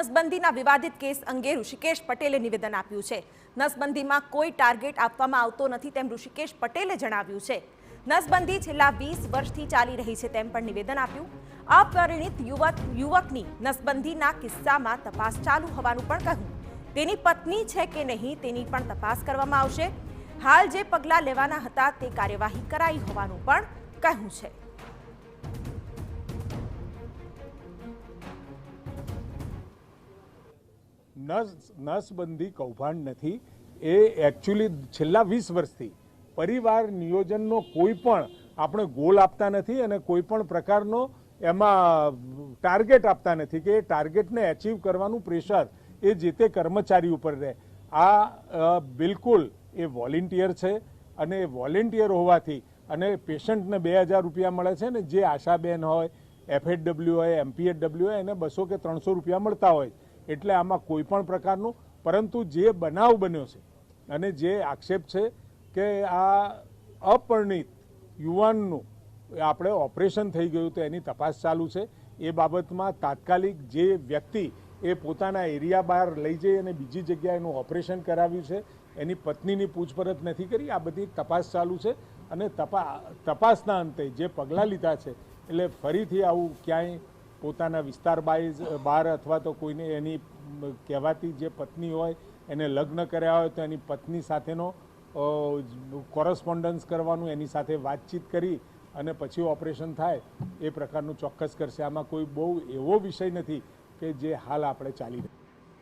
નસબંધીના વિવાદિત કેસ અંગે ઋષિકેશ પટેલે નિવેદન આપ્યું છે। નસબંધીમાં કોઈ ટાર્ગેટ આપવામાં આવતો નથી તેમ ઋષિકેશ પટેલે જણાવ્યું છે। નસબંધી છેલ્લા 20 વર્ષથી ચાલી રહી છે તેમ પણ નિવેદન આપ્યું। અપરિણીત યુવકની નસબંધીના કિસ્સામાં તપાસ ચાલુ હોવાનું પણ કહ્યું। તેની પત્ની છે કે નહીં તેની પણ તપાસ કરવામાં આવશે। હાલ જે પગલાં લેવાના હતા તે કાર્યવાહી કરાઈ હોવાનું પણ કહ્યું છે। નસબંધી કૌભાંડ નથી, એ એકચ્યુઅલી છેલ્લા 20 વર્ષથી પરિવાર નિયોજનનો કોઈ પણ આપણે ગોલ આપતા નથી અને કોઈ પણ પ્રકારનો એમાં ટાર્ગેટ આપતા નથી કે એ ટાર્ગેટને અચીવ કરવાનું પ્રેશર એ જે તે કર્મચારી ઉપર રહે। આ બિલકુલ એ વોલેન્ટિયર છે અને વોલેન્ટિયર હોવાથી અને પેશન્ટને 2000 રૂપિયા મળે છે ને જે આશાબેન હોય, FHW હોય, MPHW હોય એને 200 કે 300 રૂપિયા મળતા હોય, એટલે આમાં કોઈ પણ પ્રકારનું, પરંતુ જે બનાવ બન્યો છે અને જે આક્ષેપ છે કે આ અપરિણીત યુવાનનું આપણે ઓપરેશન થઈ ગયું તો એની તપાસ ચાલુ છે। એ બાબતમાં તાત્કાલિક જે વ્યક્તિ એ પોતાના એરિયા બહાર લઈ જઈ અને બીજી જગ્યાએ એનું ઓપરેશન કરાવ્યું છે એની પત્નીની પૂછપરછ નથી કરી। આ બધી તપાસ ચાલુ છે અને તપાસના અંતે જે પગલાં લીધા છે એટલે ફરીથી આવું ક્યાંય પોતાના વિસ્તાર બહાર અથવા તો કોઈને એની કહેવાતી જે પત્ની હોય એને લગ્ન કર્યા હોય તો એની પત્ની સાથેનો કોરસ્પોન્ડન્સ કરવાનું, એની સાથે વાતચીત કરી અને પછી ઓપરેશન થાય એ પ્રકારનું ચોક્કસ કરશે। આમાં કોઈ બહુ એવો વિષય નથી કે જે હાલ આપણે ચાલી રહ્યો।